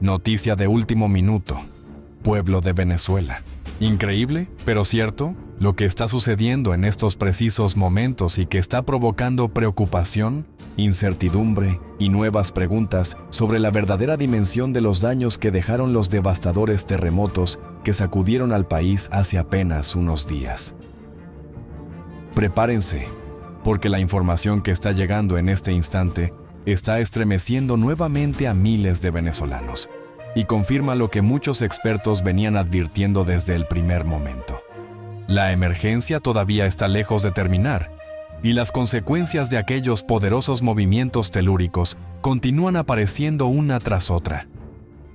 Noticia de último minuto. Pueblo de Venezuela. Increíble, pero cierto, lo que está sucediendo en estos precisos momentos y que está provocando preocupación, incertidumbre y nuevas preguntas sobre la verdadera dimensión de los daños que dejaron los devastadores terremotos que sacudieron al país hace apenas unos días. Prepárense, porque la información que está llegando en este instante está estremeciendo nuevamente a miles de venezolanos y confirma lo que muchos expertos venían advirtiendo desde el primer momento. La emergencia todavía está lejos de terminar y las consecuencias de aquellos poderosos movimientos telúricos continúan apareciendo una tras otra.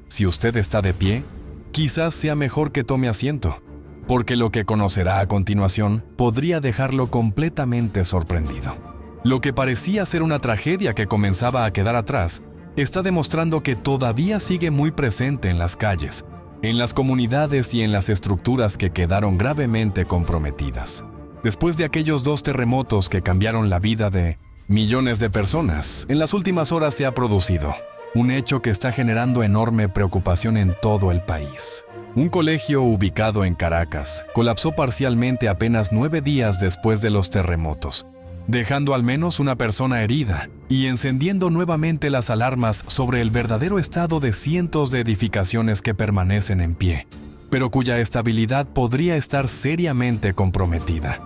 Si usted está de pie, quizás sea mejor que tome asiento, porque lo que conocerá a continuación podría dejarlo completamente sorprendido. Lo que parecía ser una tragedia que comenzaba a quedar atrás, está demostrando que todavía sigue muy presente en las calles, en las comunidades y en las estructuras que quedaron gravemente comprometidas. Después de aquellos 2 terremotos que cambiaron la vida de millones de personas, en las últimas horas se ha producido un hecho que está generando enorme preocupación en todo el país. Un colegio ubicado en Caracas colapsó parcialmente apenas 9 días después de los terremotos, dejando al menos una persona herida y encendiendo nuevamente las alarmas sobre el verdadero estado de cientos de edificaciones que permanecen en pie, pero cuya estabilidad podría estar seriamente comprometida.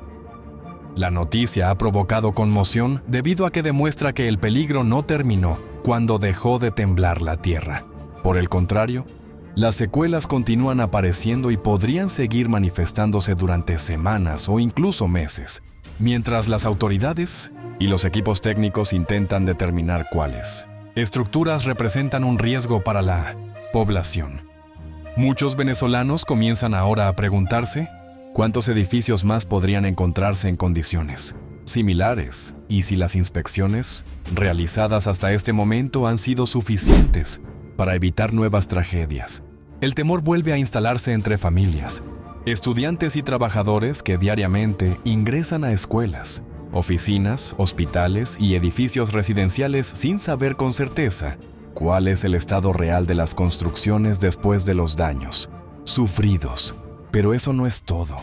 La noticia ha provocado conmoción debido a que demuestra que el peligro no terminó cuando dejó de temblar la tierra. Por el contrario, las secuelas continúan apareciendo y podrían seguir manifestándose durante semanas o incluso meses, mientras las autoridades y los equipos técnicos intentan determinar cuáles estructuras representan un riesgo para la población. Muchos venezolanos comienzan ahora a preguntarse cuántos edificios más podrían encontrarse en condiciones similares y si las inspecciones realizadas hasta este momento han sido suficientes para evitar nuevas tragedias. El temor vuelve a instalarse entre familias, estudiantes y trabajadores que diariamente ingresan a escuelas, oficinas, hospitales y edificios residenciales sin saber con certeza cuál es el estado real de las construcciones después de los daños sufridos. Pero eso no es todo,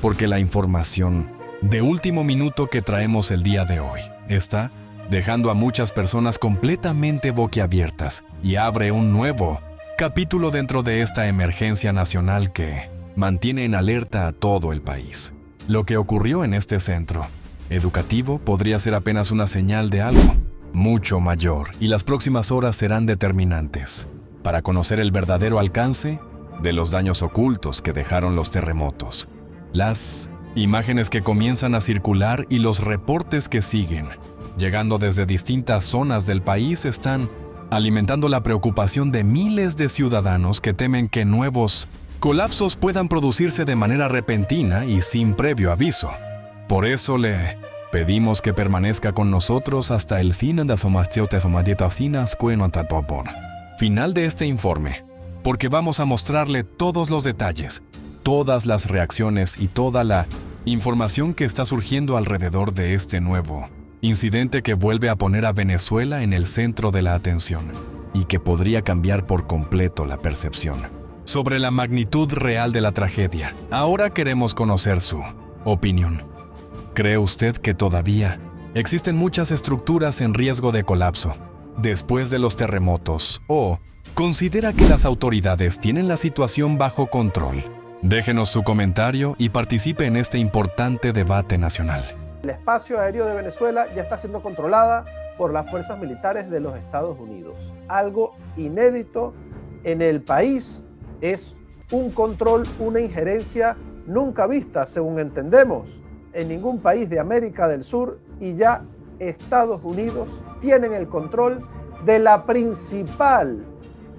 porque la información de último minuto que traemos el día de hoy está dejando a muchas personas completamente boquiabiertas y abre un nuevo capítulo dentro de esta emergencia nacional que mantiene en alerta a todo el país. Lo que ocurrió en este centro educativo podría ser apenas una señal de algo mucho mayor y las próximas horas serán determinantes para conocer el verdadero alcance de los daños ocultos que dejaron los terremotos. Las imágenes que comienzan a circular y los reportes que siguen, llegando desde distintas zonas del país, están alimentando la preocupación de miles de ciudadanos que temen que nuevos colapsos puedan producirse de manera repentina y sin previo aviso. Por eso le pedimos que permanezca con nosotros hasta el fin final de este informe, porque vamos a mostrarle todos los detalles, todas las reacciones y toda la información que está surgiendo alrededor de este nuevo incidente que vuelve a poner a Venezuela en el centro de la atención y que podría cambiar por completo la percepción sobre la magnitud real de la tragedia. Ahora queremos conocer su opinión. ¿Cree usted que todavía existen muchas estructuras en riesgo de colapso después de los terremotos o considera que las autoridades tienen la situación bajo control? Déjenos su comentario y participe en este importante debate nacional. El espacio aéreo de Venezuela ya está siendo controlada por las fuerzas militares de los Estados Unidos. Algo inédito en el país, es un control, una injerencia nunca vista, según entendemos, en ningún país de América del Sur, y ya Estados Unidos tienen el control de la principal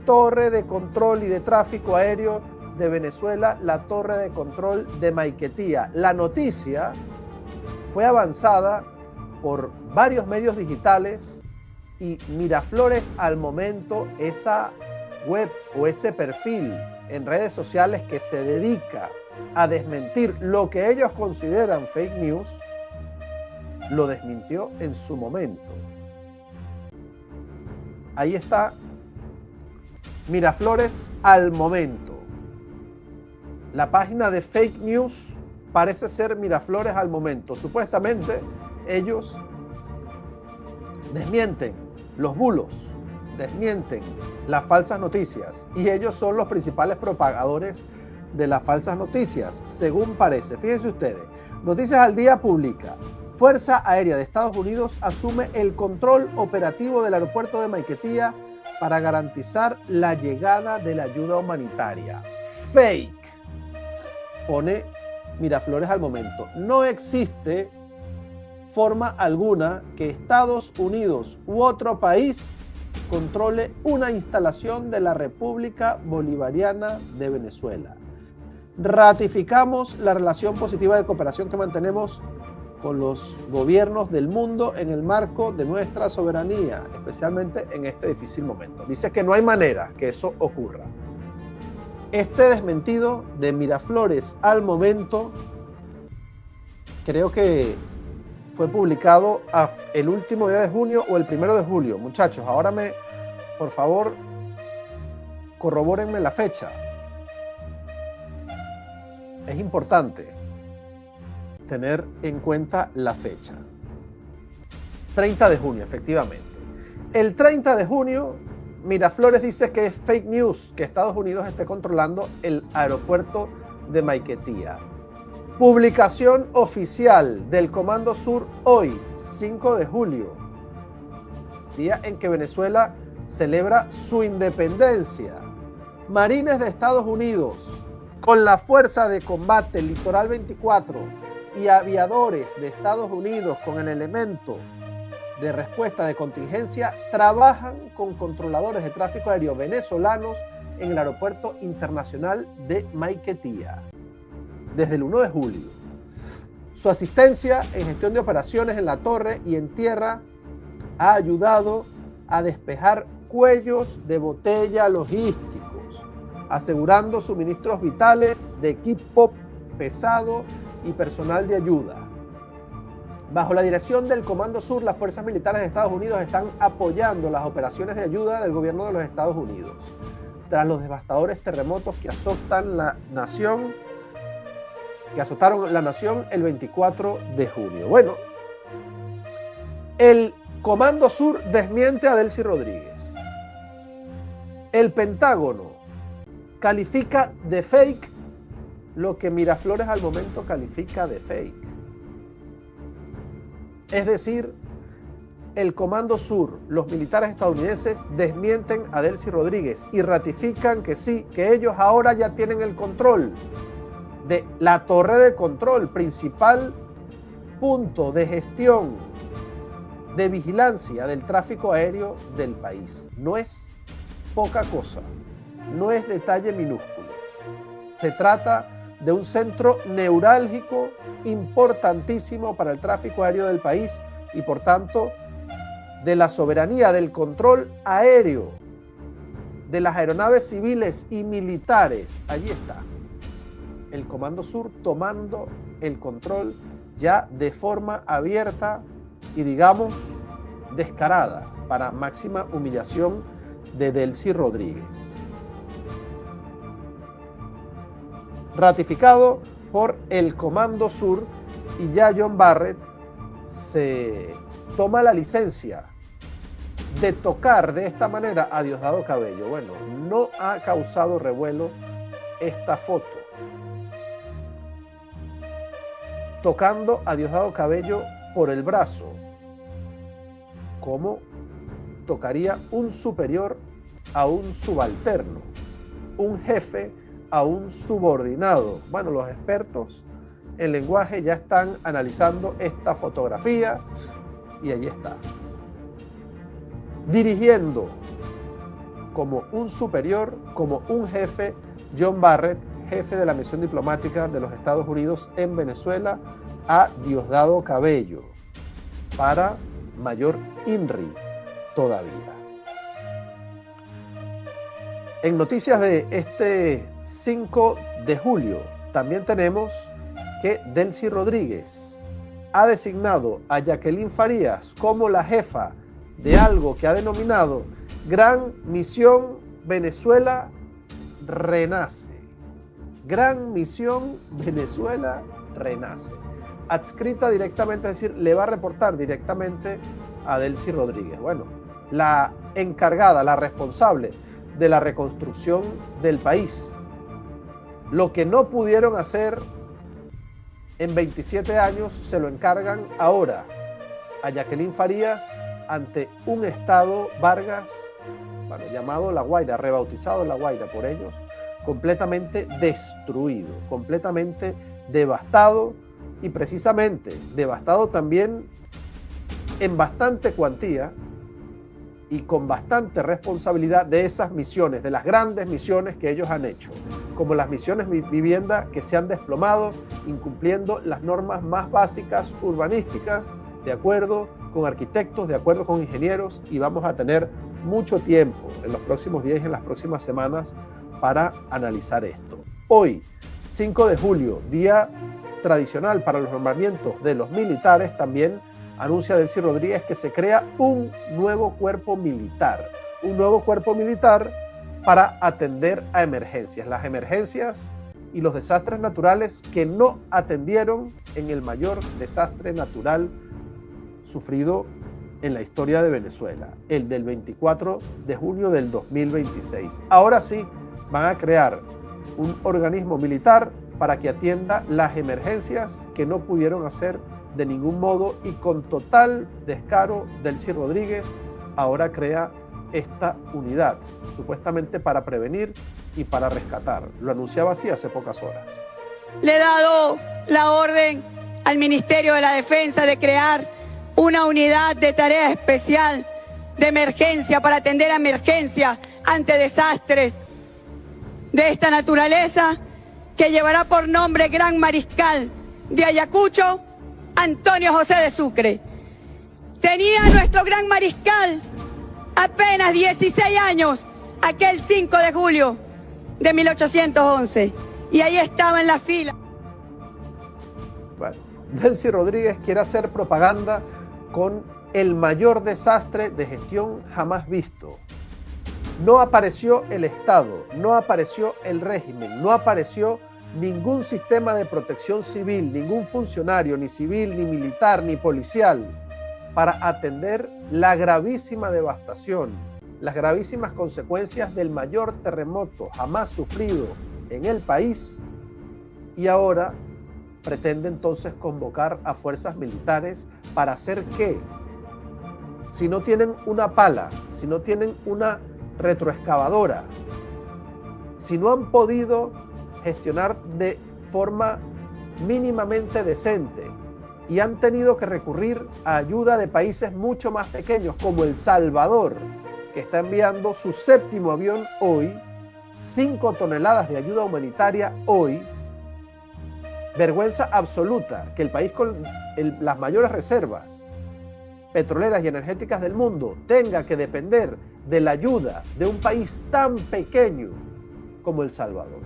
torre de control y de tráfico aéreo de Venezuela, la torre de control de Maiquetía. La noticia fue avanzada por varios medios digitales y Miraflores al momento, esa web o ese perfil en redes sociales que se dedica a desmentir lo que ellos consideran fake news, lo desmintió en su momento. Ahí está Miraflores al momento. La página de fake news parece ser Miraflores al momento. Supuestamente ellos desmienten los bulos, desmienten las falsas noticias y ellos son los principales propagadores de las falsas noticias, según parece. Fíjense ustedes, Noticias al Día publica: Fuerza Aérea de Estados Unidos asume el control operativo del aeropuerto de Maiquetía para garantizar la llegada de la ayuda humanitaria. Fake. Pone Miraflores al momento. No existe forma alguna que Estados Unidos u otro país controle una instalación de la República Bolivariana de Venezuela. Ratificamos la relación positiva de cooperación que mantenemos con los gobiernos del mundo en el marco de nuestra soberanía, especialmente en este difícil momento. Dice que no hay manera que eso ocurra. Este desmentido de Miraflores al momento creo que fue publicado el último día de junio o el 1 de julio. Muchachos, ahora por favor, corrobórenme la fecha. Es importante tener en cuenta la fecha. 30 de junio, efectivamente. El 30 de junio, Miraflores dice que es fake news que Estados Unidos esté controlando el aeropuerto de Maiquetía. Publicación oficial del Comando Sur hoy, 5 de julio, día en que Venezuela celebra su independencia. Marines de Estados Unidos, con la Fuerza de Combate Litoral 24 y aviadores de Estados Unidos con el elemento de respuesta de contingencia, trabajan con controladores de tráfico aéreo venezolanos en el Aeropuerto Internacional de Maiquetía desde el 1 de julio. Su asistencia en gestión de operaciones en la torre y en tierra ha ayudado a despejar cuellos de botella logísticos, asegurando suministros vitales de equipo pesado y personal de ayuda. Bajo la dirección del Comando Sur, las fuerzas militares de Estados Unidos están apoyando las operaciones de ayuda del gobierno de los Estados Unidos tras los devastadores terremotos que azotaron la nación el 24 de junio. Bueno, el Comando Sur desmiente a Delcy Rodríguez. El Pentágono califica de fake lo que Miraflores al momento califica de fake. Es decir, el Comando Sur, los militares estadounidenses desmienten a Delcy Rodríguez y ratifican que sí, que ellos ahora ya tienen el control de la torre de control, principal punto de gestión, de vigilancia del tráfico aéreo del país. No es poca cosa, no es detalle minúsculo. Se trata de un centro neurálgico importantísimo para el tráfico aéreo del país y, por tanto, de la soberanía del control aéreo de las aeronaves civiles y militares. Allí está el Comando Sur tomando el control ya de forma abierta y, digamos, descarada, para máxima humillación de Delcy Rodríguez. Ratificado por el Comando Sur, y ya John Barrett se toma la licencia de tocar de esta manera a Diosdado Cabello. Bueno, no ha causado revuelo esta foto. Tocando a Diosdado Cabello por el brazo. ¿Cómo tocaría un superior a un subalterno? Un jefe a un subordinado. Bueno, los expertos en lenguaje ya están analizando esta fotografía y allí está. Dirigiendo como un superior, como un jefe, John Barrett, jefe de la misión diplomática de los Estados Unidos en Venezuela, a Diosdado Cabello, para mayor INRI todavía. En noticias de este 5 de julio, también tenemos que Delcy Rodríguez ha designado a Jacqueline Farías como la jefa de algo que ha denominado Gran Misión Venezuela renace. Gran misión, Venezuela renace. Adscrita directamente, es decir, le va a reportar directamente a Delcy Rodríguez. Bueno, la encargada, la responsable de la reconstrucción del país. Lo que no pudieron hacer en 27 años se lo encargan ahora a Jacqueline Farías ante un estado Vargas, bueno, llamado La Guaira, rebautizado La Guaira por ellos, completamente destruido, completamente devastado y precisamente devastado también en bastante cuantía y con bastante responsabilidad de esas misiones, de las grandes misiones que ellos han hecho, como las misiones vivienda que se han desplomado, incumpliendo las normas más básicas urbanísticas, de acuerdo con arquitectos, de acuerdo con ingenieros, y vamos a tener mucho tiempo en los próximos días y en las próximas semanas para analizar esto. Hoy, 5 de julio, día tradicional para los nombramientos de los militares, también anuncia Delcy Rodríguez que se crea un nuevo cuerpo militar para atender a emergencias, las emergencias y los desastres naturales que no atendieron en el mayor desastre natural sufrido en la historia de Venezuela, el del 24 de junio del 2026. Ahora sí, van a crear un organismo militar para que atienda las emergencias que no pudieron hacer de ningún modo, y con total descaro, Delcy Rodríguez ahora crea esta unidad, supuestamente para prevenir y para rescatar. Lo anunciaba así hace pocas horas. Le he dado la orden al Ministerio de la Defensa de crear una unidad de tarea especial de emergencia para atender a emergencias ante desastres de esta naturaleza, que llevará por nombre Gran Mariscal de Ayacucho, Antonio José de Sucre. Tenía nuestro Gran Mariscal apenas 16 años aquel 5 de julio de 1811, y ahí estaba en la fila. Bueno, Delcy Rodríguez quiere hacer propaganda con el mayor desastre de gestión jamás visto. No apareció el Estado, no apareció el régimen, no apareció ningún sistema de protección civil, ningún funcionario, ni civil, ni militar, ni policial, para atender la gravísima devastación, las gravísimas consecuencias del mayor terremoto jamás sufrido en el país, y ahora pretende entonces convocar a fuerzas militares para hacer ¿qué? Si no tienen una pala, si no tienen una retroexcavadora, si no han podido gestionar de forma mínimamente decente y han tenido que recurrir a ayuda de países mucho más pequeños como El Salvador, que está enviando su 7º avión hoy, 5 toneladas de ayuda humanitaria hoy. Vergüenza absoluta que el país con las mayores reservas petroleras y energéticas del mundo tenga que depender de la ayuda de un país tan pequeño como El Salvador.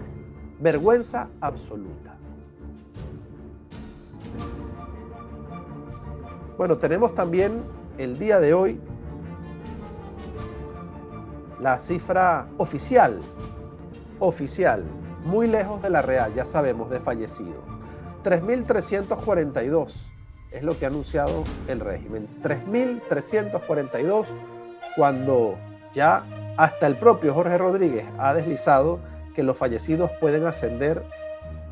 Vergüenza absoluta. Bueno, tenemos también el día de hoy la cifra oficial, muy lejos de la real, ya sabemos, de fallecidos. 3.342 es lo que ha anunciado el régimen. 3.342, cuando ya hasta el propio Jorge Rodríguez ha deslizado que los fallecidos pueden ascender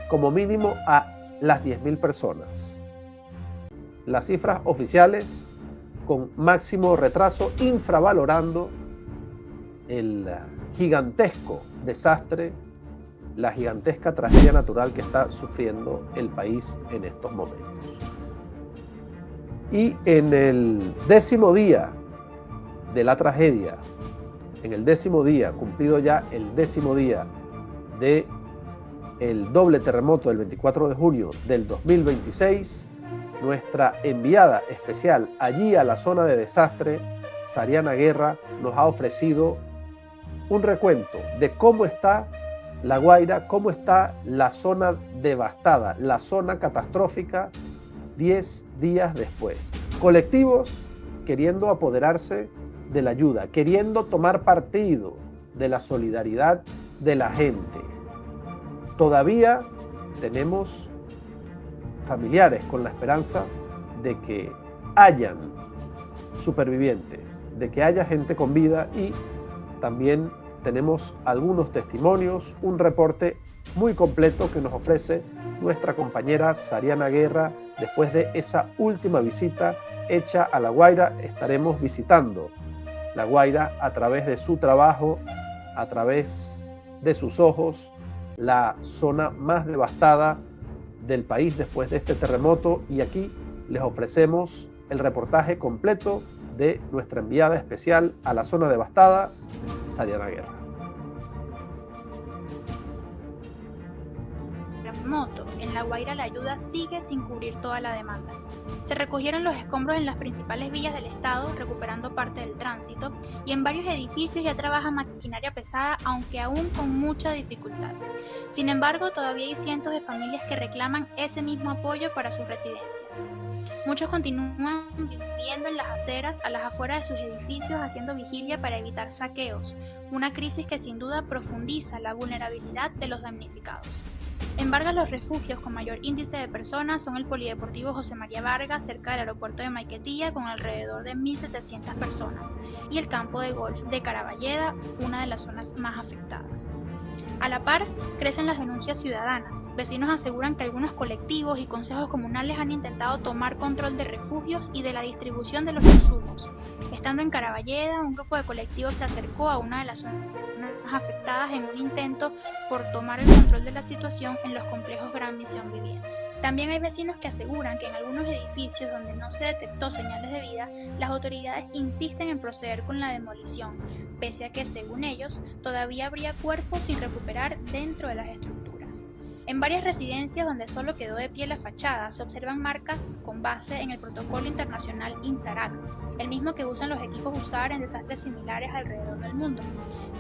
como mínimo a las 10.000 personas. Las cifras oficiales con máximo retraso, infravalorando el gigantesco desastre, la gigantesca tragedia natural que está sufriendo el país en estos momentos. Y en el 10º día de la tragedia, en el 10º día, cumplido ya el 10º día de el doble terremoto del 24 de junio del 2026, nuestra enviada especial allí a la zona de desastre, Sariana Guerra, nos ha ofrecido un recuento de cómo está La Guaira, cómo está la zona devastada, la zona catastrófica 10 días después. Colectivos queriendo apoderarse de la ayuda, queriendo tomar partido de la solidaridad de la gente. Todavía tenemos familiares con la esperanza de que hayan supervivientes, de que haya gente con vida, y también tenemos algunos testimonios, un reporte muy completo que nos ofrece nuestra compañera Sariana Guerra después de esa última visita hecha a La Guaira. Estaremos visitando La Guaira a través de su trabajo, a través de sus ojos, la zona más devastada del país después de este terremoto, y aquí les ofrecemos el reportaje completo de nuestra enviada especial a la zona devastada, Sariana Guerra. En La Guaira la ayuda sigue sin cubrir toda la demanda. Se recogieron los escombros en las principales vías del estado, recuperando parte del tránsito, y en varios edificios ya trabaja maquinaria pesada, aunque aún con mucha dificultad. Sin embargo, todavía hay cientos de familias que reclaman ese mismo apoyo para sus residencias. Muchos continúan viviendo en las aceras, a las afueras de sus edificios, haciendo vigilia para evitar saqueos, una crisis que sin duda profundiza la vulnerabilidad de los damnificados. En Vargas, los refugios con mayor índice de personas son el Polideportivo José María Vargas, cerca del aeropuerto de Maiquetía, con alrededor de 1.700 personas, y el campo de golf de Caraballeda, una de las zonas más afectadas. A la par, crecen las denuncias ciudadanas. Vecinos aseguran que algunos colectivos y consejos comunales han intentado tomar control de refugios y de la distribución de los insumos. Estando en Caraballeda, un grupo de colectivos se acercó a una de las zonas afectadas en un intento por tomar el control de la situación en los complejos Gran Misión Vivienda. También hay vecinos que aseguran que en algunos edificios donde no se detectó señales de vida, las autoridades insisten en proceder con la demolición, pese a que, según ellos, todavía habría cuerpos sin recuperar dentro de las estructuras. En varias residencias donde solo quedó de pie la fachada, se observan marcas con base en el protocolo internacional INSARAC, el mismo que usan los equipos USAR en desastres similares alrededor del mundo.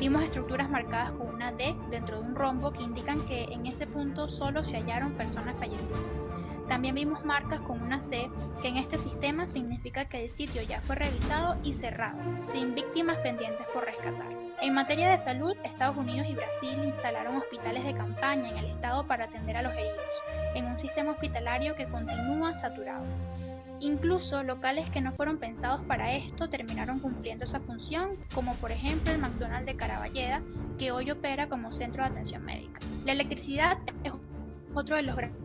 Vimos estructuras marcadas con una D dentro de un rombo que indican que en ese punto solo se hallaron personas fallecidas. También vimos marcas con una C, que en este sistema significa que el sitio ya fue revisado y cerrado, sin víctimas pendientes por rescatar. En materia de salud, Estados Unidos y Brasil instalaron hospitales de campaña en el estado para atender a los heridos, en un sistema hospitalario que continúa saturado. Incluso locales que no fueron pensados para esto terminaron cumpliendo esa función, como por ejemplo el McDonald's de Caraballeda, que hoy opera como centro de atención médica. La electricidad es otro de los grandes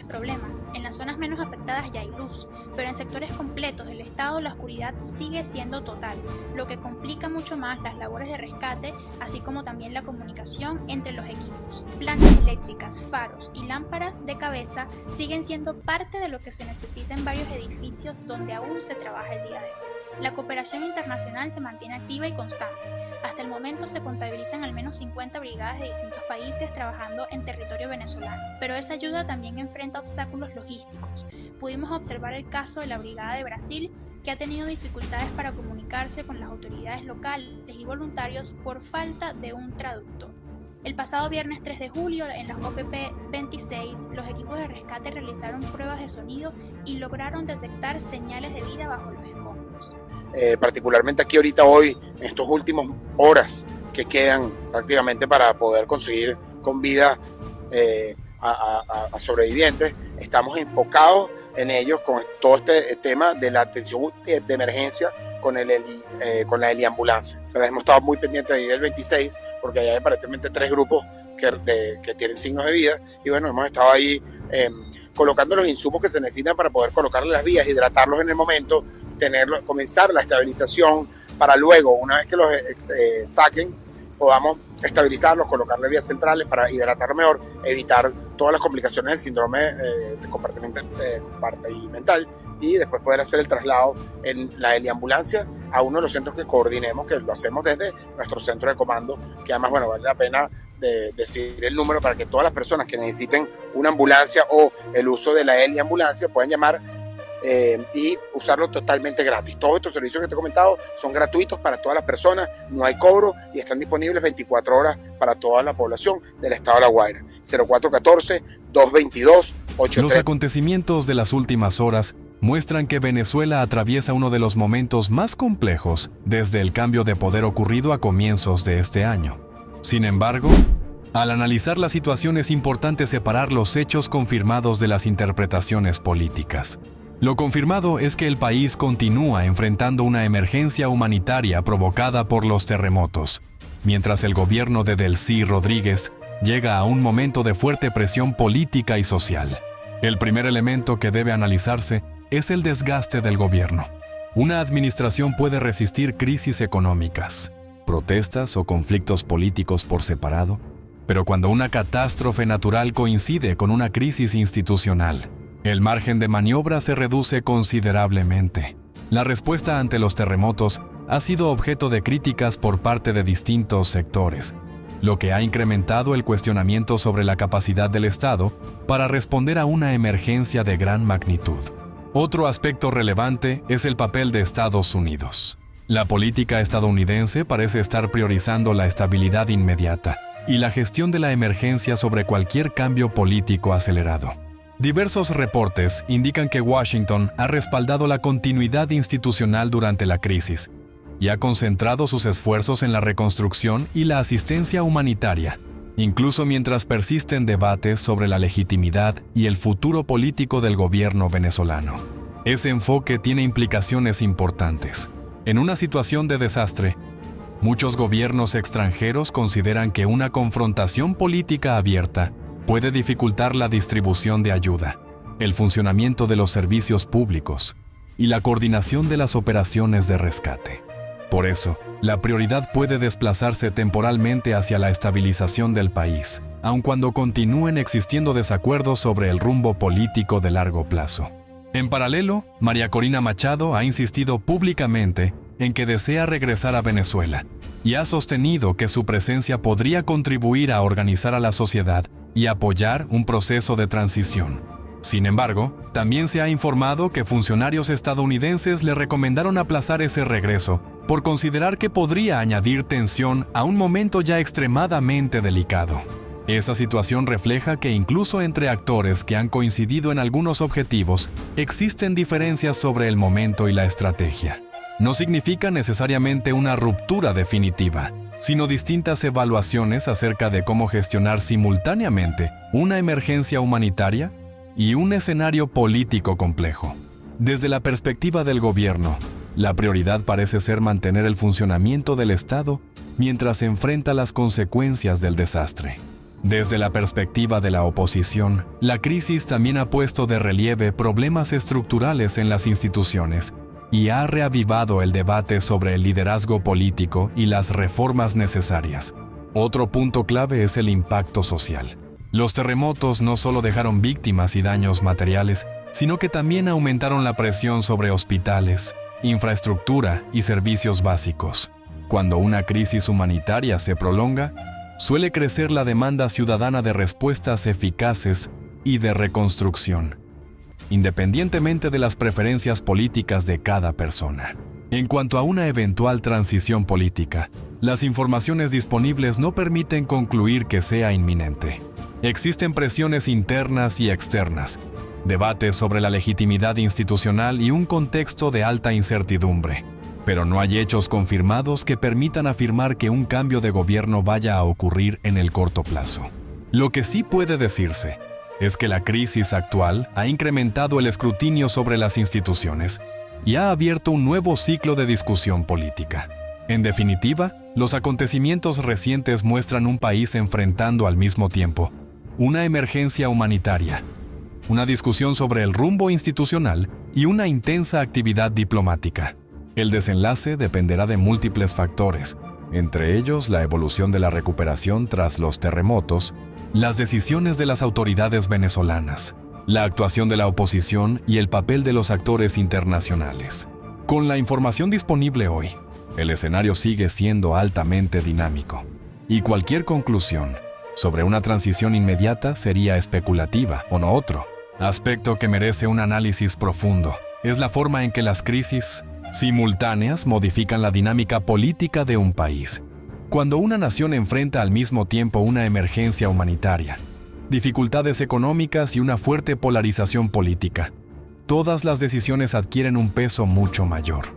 problemas. En las zonas menos afectadas ya hay luz, pero en sectores completos del estado la oscuridad sigue siendo total, lo que complica mucho más las labores de rescate, así como también la comunicación entre los equipos. Plantas eléctricas, faros y lámparas de cabeza siguen siendo parte de lo que se necesita en varios edificios donde aún se trabaja el día de hoy. La cooperación internacional se mantiene activa y constante. Hasta el momento se contabilizan al menos 50 brigadas de distintos países trabajando en territorio venezolano, pero esa ayuda también enfrenta obstáculos logísticos. Pudimos observar el caso de la Brigada de Brasil, que ha tenido dificultades para comunicarse con las autoridades locales y voluntarios por falta de un traductor. El pasado viernes 3 de julio, en la OPP 26, los equipos de rescate realizaron pruebas de sonido y lograron detectar señales de vida bajo los escombros. Particularmente aquí ahorita hoy, en estos últimos horas que quedan prácticamente para poder conseguir con vida a sobrevivientes, estamos enfocados en ellos con todo este tema de la atención de emergencia con la heliambulancia. Pero hemos estado muy pendientes de ahí del 26 porque hay aparentemente 3 grupos que tienen signos de vida, y bueno, hemos estado ahí colocando los insumos que se necesitan para poder colocarle las vías, hidratarlos en el momento, comenzar la estabilización para luego, una vez que los saquen, podamos estabilizarlos, colocarle vías centrales para hidratarlo mejor, evitar todas las complicaciones del síndrome compartimental, y después poder hacer el traslado en la heliambulancia a uno de los centros que coordinemos, que lo hacemos desde nuestro centro de comando, que además, bueno, vale la pena de decir el número para que todas las personas que necesiten una ambulancia o el uso de la heliambulancia puedan llamar y usarlo totalmente gratis. Todos estos servicios que te he comentado son gratuitos para todas las personas, no hay cobro y están disponibles 24 horas para toda la población del estado de La Guaira. 0414-222-83. Los acontecimientos de las últimas horas muestran que Venezuela atraviesa uno de los momentos más complejos desde el cambio de poder ocurrido a comienzos de este año. Sin embargo, al analizar la situación es importante separar los hechos confirmados de las interpretaciones políticas. Lo confirmado es que el país continúa enfrentando una emergencia humanitaria provocada por los terremotos, mientras el gobierno de Delcy Rodríguez llega a un momento de fuerte presión política y social. El primer elemento que debe analizarse es el desgaste del gobierno. Una administración puede resistir crisis económicas, protestas o conflictos políticos por separado, pero cuando una catástrofe natural coincide con una crisis institucional, el margen de maniobra se reduce considerablemente. La respuesta ante los terremotos ha sido objeto de críticas por parte de distintos sectores, lo que ha incrementado el cuestionamiento sobre la capacidad del Estado para responder a una emergencia de gran magnitud. Otro aspecto relevante es el papel de Estados Unidos. La política estadounidense parece estar priorizando la estabilidad inmediata y la gestión de la emergencia sobre cualquier cambio político acelerado. Diversos reportes indican que Washington ha respaldado la continuidad institucional durante la crisis y ha concentrado sus esfuerzos en la reconstrucción y la asistencia humanitaria, incluso mientras persisten debates sobre la legitimidad y el futuro político del gobierno venezolano. Ese enfoque tiene implicaciones importantes. En una situación de desastre, muchos gobiernos extranjeros consideran que una confrontación política abierta puede dificultar la distribución de ayuda, el funcionamiento de los servicios públicos y la coordinación de las operaciones de rescate. Por eso, la prioridad puede desplazarse temporalmente hacia la estabilización del país, aun cuando continúen existiendo desacuerdos sobre el rumbo político de largo plazo. En paralelo, María Corina Machado ha insistido públicamente en que desea regresar a Venezuela y ha sostenido que su presencia podría contribuir a organizar a la sociedad y apoyar un proceso de transición. Sin embargo, también se ha informado que funcionarios estadounidenses le recomendaron aplazar ese regreso por considerar que podría añadir tensión a un momento ya extremadamente delicado. Esa situación refleja que incluso entre actores que han coincidido en algunos objetivos, existen diferencias sobre el momento y la estrategia. No significa necesariamente una ruptura definitiva, sino distintas evaluaciones acerca de cómo gestionar simultáneamente una emergencia humanitaria y un escenario político complejo. Desde la perspectiva del gobierno, la prioridad parece ser mantener el funcionamiento del Estado mientras se enfrenta las consecuencias del desastre. Desde la perspectiva de la oposición, la crisis también ha puesto de relieve problemas estructurales en las instituciones y ha reavivado el debate sobre el liderazgo político y las reformas necesarias. Otro punto clave es el impacto social. Los terremotos no solo dejaron víctimas y daños materiales, sino que también aumentaron la presión sobre hospitales, infraestructura y servicios básicos. Cuando una crisis humanitaria se prolonga, suele crecer la demanda ciudadana de respuestas eficaces y de reconstrucción, independientemente de las preferencias políticas de cada persona. En cuanto a una eventual transición política, las informaciones disponibles no permiten concluir que sea inminente. Existen presiones internas y externas, debates sobre la legitimidad institucional y un contexto de alta incertidumbre, pero no hay hechos confirmados que permitan afirmar que un cambio de gobierno vaya a ocurrir en el corto plazo. Lo que sí puede decirse es que la crisis actual ha incrementado el escrutinio sobre las instituciones y ha abierto un nuevo ciclo de discusión política. En definitiva, los acontecimientos recientes muestran un país enfrentando al mismo tiempo una emergencia humanitaria, una discusión sobre el rumbo institucional y una intensa actividad diplomática. El desenlace dependerá de múltiples factores, entre ellos la evolución de la recuperación tras los terremotos, las decisiones de las autoridades venezolanas, la actuación de la oposición y el papel de los actores internacionales. Con la información disponible hoy, el escenario sigue siendo altamente dinámico, y cualquier conclusión sobre una transición inmediata sería especulativa o no. Otro aspecto que merece un análisis profundo es la forma en que las crisis simultáneas modifican la dinámica política de un país. Cuando una nación enfrenta al mismo tiempo una emergencia humanitaria, dificultades económicas y una fuerte polarización política, todas las decisiones adquieren un peso mucho mayor.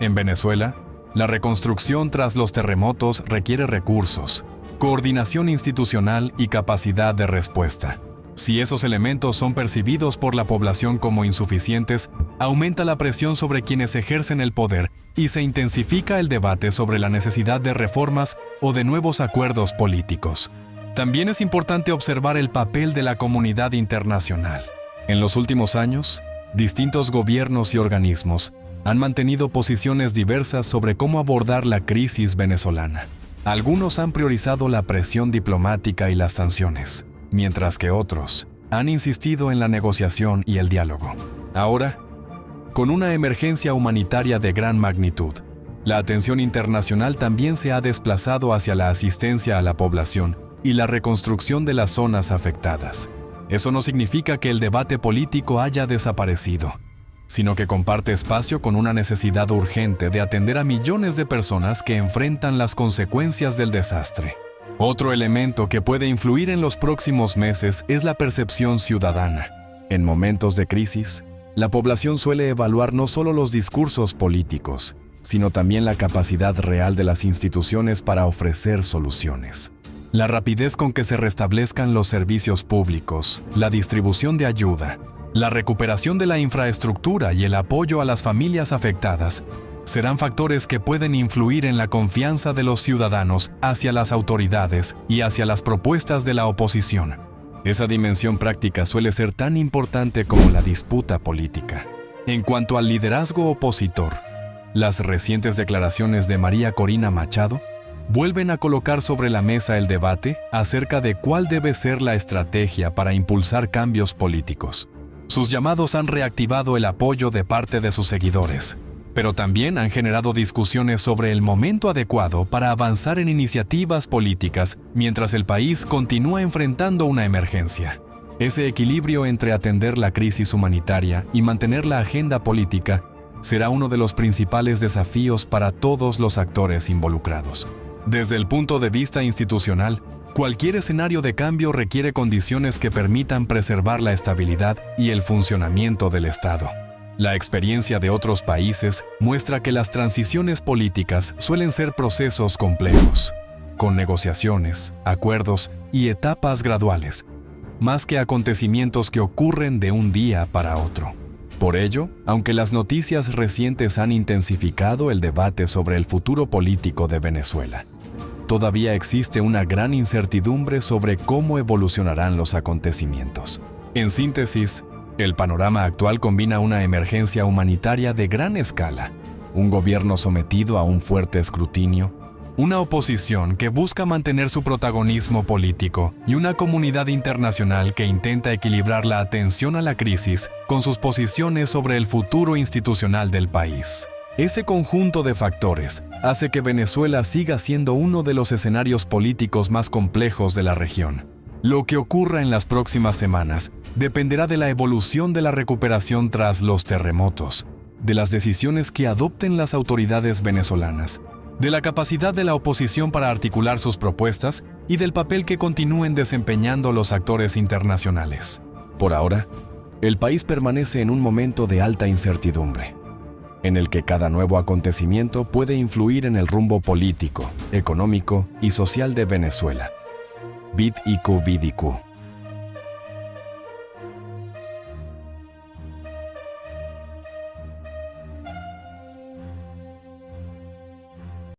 En Venezuela, la reconstrucción tras los terremotos requiere recursos, coordinación institucional y capacidad de respuesta. Si esos elementos son percibidos por la población como insuficientes, aumenta la presión sobre quienes ejercen el poder y se intensifica el debate sobre la necesidad de reformas o de nuevos acuerdos políticos. También es importante observar el papel de la comunidad internacional. En los últimos años, distintos gobiernos y organismos han mantenido posiciones diversas sobre cómo abordar la crisis venezolana. Algunos han priorizado la presión diplomática y las sanciones, mientras que otros han insistido en la negociación y el diálogo. Ahora, con una emergencia humanitaria de gran magnitud, la atención internacional también se ha desplazado hacia la asistencia a la población y la reconstrucción de las zonas afectadas. Eso no significa que el debate político haya desaparecido, sino que comparte espacio con una necesidad urgente de atender a millones de personas que enfrentan las consecuencias del desastre. Otro elemento que puede influir en los próximos meses es la percepción ciudadana. En momentos de crisis, la población suele evaluar no solo los discursos políticos, sino también la capacidad real de las instituciones para ofrecer soluciones. La rapidez con que se restablezcan los servicios públicos, la distribución de ayuda, la recuperación de la infraestructura y el apoyo a las familias afectadas serán factores que pueden influir en la confianza de los ciudadanos hacia las autoridades y hacia las propuestas de la oposición. Esa dimensión práctica suele ser tan importante como la disputa política. En cuanto al liderazgo opositor, las recientes declaraciones de María Corina Machado vuelven a colocar sobre la mesa el debate acerca de cuál debe ser la estrategia para impulsar cambios políticos. Sus llamados han reactivado el apoyo de parte de sus seguidores, pero también han generado discusiones sobre el momento adecuado para avanzar en iniciativas políticas mientras el país continúa enfrentando una emergencia. Ese equilibrio entre atender la crisis humanitaria y mantener la agenda política será uno de los principales desafíos para todos los actores involucrados. Desde el punto de vista institucional, cualquier escenario de cambio requiere condiciones que permitan preservar la estabilidad y el funcionamiento del Estado. La experiencia de otros países muestra que las transiciones políticas suelen ser procesos complejos, con negociaciones, acuerdos y etapas graduales, más que acontecimientos que ocurren de un día para otro. Por ello, aunque las noticias recientes han intensificado el debate sobre el futuro político de Venezuela, todavía existe una gran incertidumbre sobre cómo evolucionarán los acontecimientos. En síntesis, el panorama actual combina una emergencia humanitaria de gran escala, un gobierno sometido a un fuerte escrutinio, una oposición que busca mantener su protagonismo político y una comunidad internacional que intenta equilibrar la atención a la crisis con sus posiciones sobre el futuro institucional del país. Ese conjunto de factores hace que Venezuela siga siendo uno de los escenarios políticos más complejos de la región. Lo que ocurra en las próximas semanas dependerá de la evolución de la recuperación tras los terremotos, de las decisiones que adopten las autoridades venezolanas, de la capacidad de la oposición para articular sus propuestas y del papel que continúen desempeñando los actores internacionales. Por ahora, el país permanece en un momento de alta incertidumbre, en el que cada nuevo acontecimiento puede influir en el rumbo político, económico y social de Venezuela. Vid IQ, Vid IQ.